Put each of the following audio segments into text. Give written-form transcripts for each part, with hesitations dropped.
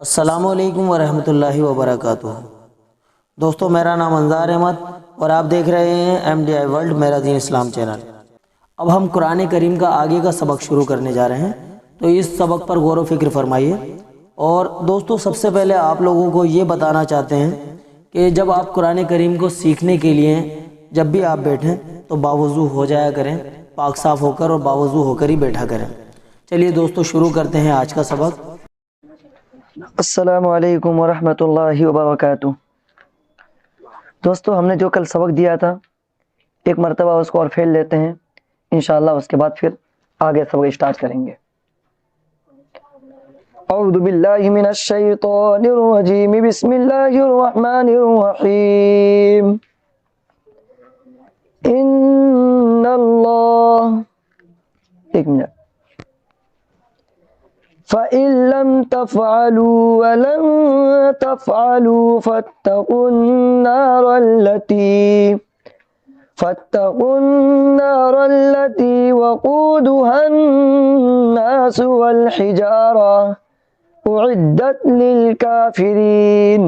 अस्सलामुअलैकुम वरहमतुल्लाहि वबरकातुहू। दोस्तों, मेरा नाम अंजार अहमद और आप देख रहे हैं MDI वर्ल्ड मेरा दीन इस्लाम चैनल। अब हम कुरान करीम का आगे का सबक शुरू करने जा रहे हैं, तो इस सबक पर गौर व फिक्र फरमाइए। और दोस्तों, सबसे पहले आप लोगों को ये बताना चाहते हैं कि जब आप कुरान करीम को सीखने के लिए जब भी आप बैठें तो बावुज़ू हो जाया करें, पाक साफ़ होकर और बावुज़ू होकर ही बैठा करें। चलिए दोस्तों, शुरू करते हैं आज का सबक। अस्सलामु अलैकुम वरहमतुल्लाहि वबरकातुहू। दोस्तों, हमने जो कल सबक दिया था एक मरतबा उसको और फेल लेते हैं इंशाअल्लाह, उसके बाद फिर आगे सबक स्टार्ट करेंगे। औज़ु बिल्लाहि मिनश शैतानिर रजीम, बिस्मिल्लाहिर रहमानिर रहीम। इन्नल्लाह, एक मिनट। फ़इन लम तफ़अलू व लन तफ़अलू फ़त्तक़ुन्नारल्लती वक़ूदुहन्नासु वल हिजारा उइद्दत लिलकाफ़िरीन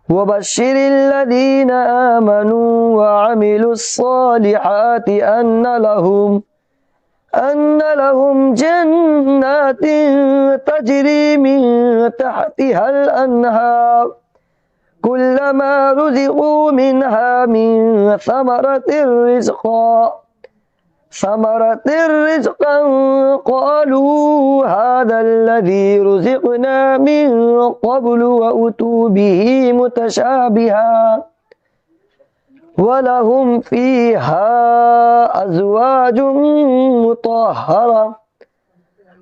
वबश्शिरिल्लज़ीना आमनू व अमिलुस्सालिहाति अन्न लहुम जन्नातिन तजरी मिन तहतिहल अनहार कुल्लमा रुज़िक़ू मिनहा मिन समरतिर रिज़्क़न क़ालू हाज़ाल्लज़ी रुज़िक़ना मिन क़ब्लु व उतू बिही मुतशाबिहा वलहुम फ़ीहा अज़वाजुम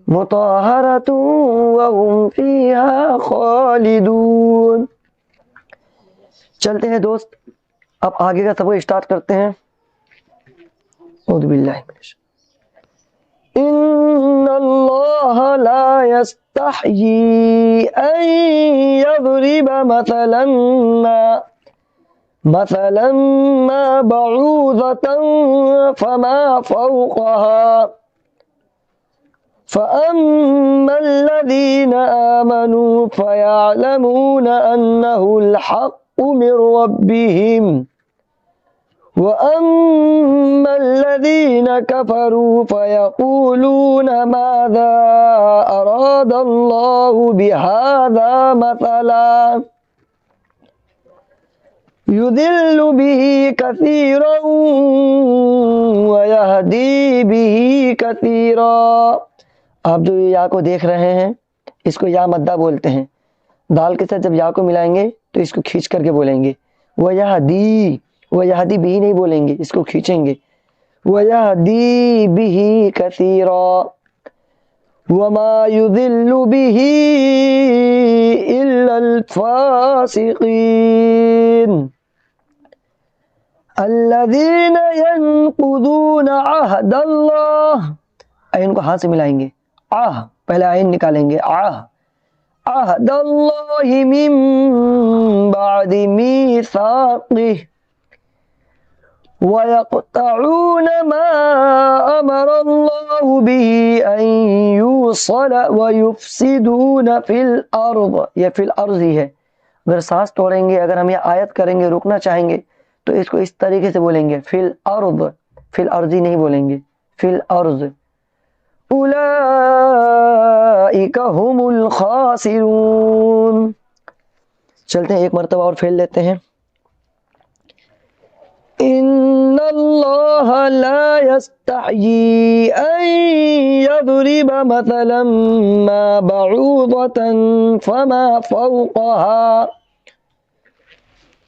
मुतहहरतुन वहुम फ़ीहा खालिदून। चलते हैं दोस्त, अब आगे का सबक स्टार्ट करते हैं। औज़ु बिल्लाहि मिनश इन्नल्लाह ला यस्तहयी अन यज़रिबा मसलन मा बऊज़तन फमा फ़ौक़हा फ़अम्मल्लज़ीना आमनू फ़यअलमून अन्नहुल हक़्क़ु मिर रब्बिहिम व अम्मल्लज़ीना कफ़रू फ़यक़ूलून माज़ा अरादल्लाहु बिहाज़ा मसला युदिल्लु बिही कसीरन व यहदी बिही कसीरा। आप जो या को देख रहे हैं इसको या मद्दा बोलते हैं। दाल के साथ जब या को मिलाएंगे तो इसको खींच करके बोलेंगे। व यहदी बिही नहीं बोलेंगे, इसको खींचेंगे। व यहदी बिही कसीरा वमा युदिल्लु बिही इल्लल फासिकीन अल्लज़ीना यनकुदूना अहदल्लाह। आइन को हाथ से मिलाएंगे, आह पहले आइन निकालेंगे, अहदल्लाहि मिन बादि मीसाक़िहि व यक़तऊन मा अमरल्लाहु बिही अन युसल व युफ़सिदून फ़िल अर्ज़। ये फ़िल अर्ज़ ही है। अगर सांस तोड़ेंगे, अगर हम ये आयत करेंगे, रुकना चाहेंगे तो इसको इस तरीके से बोलेंगे, फ़िल अर्ज़। फ़िल अर्ज़ी नहीं बोलेंगे, फ़िल अर्ज़। उलाइका हुमुल खासिरून। चलते हैं, एक मरतबा और फेल लेते हैं। इन्नल्लाह ला यस्तहयी अन यज़रिबा मसलन मा बऊज़तन फमा फ़ौक़हा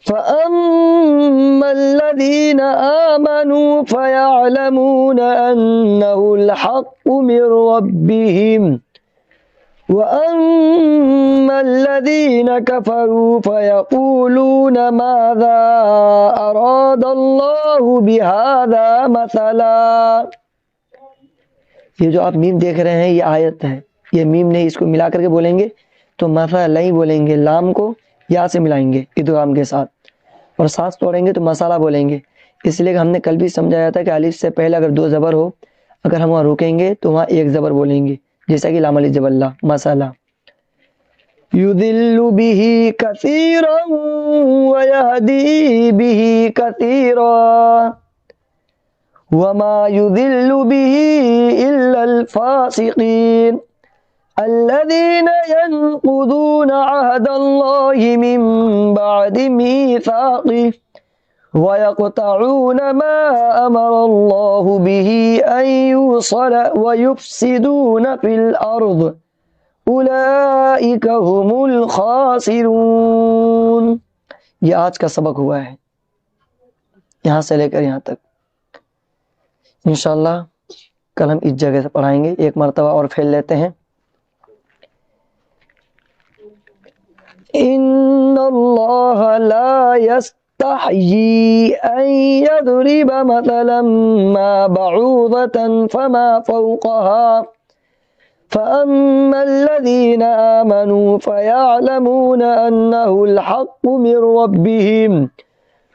फ़अम्मल्लज़ीना आमनू फ़यअलमून अन्नहुल हक़्क़ु मिर रब्बिहिम व अम्मल्लज़ीना कफ़रू फ़यक़ूलून माज़ा अरादल्लाहु बिहाज़ा मसला। ये जो आप मीम देख रहे हैं ये आयत है, ये मीम नहीं, इसको मिला करके बोलेंगे तो मसला ही बोलेंगे। लाम को या से मिलाएंगे इदगाम के साथ, और सांस तोड़ेंगे तो मसाला बोलेंगे। इसलिए हमने कल भी समझाया था कि अलिफ से पहले अगर दो ज़बर हो, अगर हम वहाँ रुकेंगे तो वहाँ एक ज़बर बोलेंगे, जैसा कि लाम अलिफ जबल्ला मसाला। युदिल्लु बिही कसीरन व यहदी बिही कसीरा वमा युदिल्लु बिही इल्लल फासिकीन الذين ينقضون عهد الله من بعد ميثاقه ويقطعون ما أمر الله به أن يوصل ويفسدون في الأرض أولئك هم الخاسرون। ये आज का सबक हुआ है, यहाँ से लेकर यहाँ तक। इंशाअल्लाह कल हम इस जगह से पढ़ाएंगे, एक मरतबा और फेल लेते हैं। इन्नल्लाह ला यस्तहयी अन यदरिब मसलन मा बऊदतन फमा फौक़हा फअम्मा अल्लज़ीना आमनू फयअलमून अन्नहुल हक़्क़ु मिर रब्बिहिम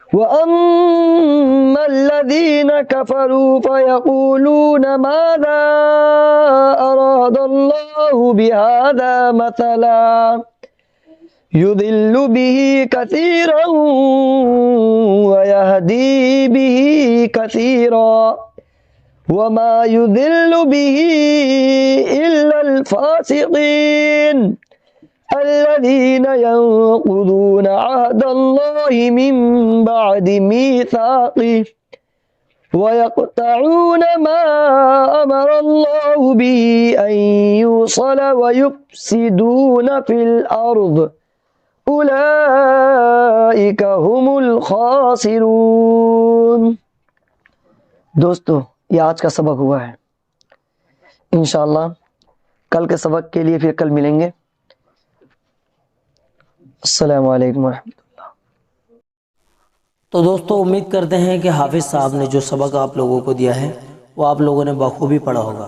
वअम्मा अल्लज़ीना कफ़रू फयक़ूलून माज़ा अरादल्लाहु बिहाज़ा मसला युदिल्लु बिही कसीरन व यहदी बिही कसीरा वमा युदिल्लु बिही इल्लल फासिकीन الذين ينقضون عهد الله من بعد ميثاقه ويقطعون ما أمر الله به أن يوصل ويفسدون في الأرض أولئك هم الخاسرون। दोस्तों ये आज का सबक हुआ है। इंशाअल्लाह कल के सबक के लिए फिर कल मिलेंगे। अस्सलामु अलैकुम वरहमतुल्लाह। तो दोस्तों उम्मीद करते हैं कि हाफिज़ साहब ने जो सबक आप लोगों को दिया है वो आप लोगों ने बखूबी पढ़ा होगा।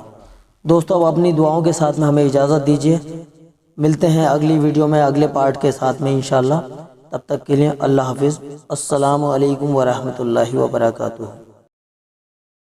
दोस्तों अब अपनी दुआओं के साथ में हमें इजाज़त दीजिए, मिलते हैं अगली वीडियो में अगले पार्ट के साथ में इंशाअल्लाह। तब तक के लिए अल्लाह हाफिज़। अस्सलामु अलैकुम वरहमतुल्लाहि वबरकातुहू।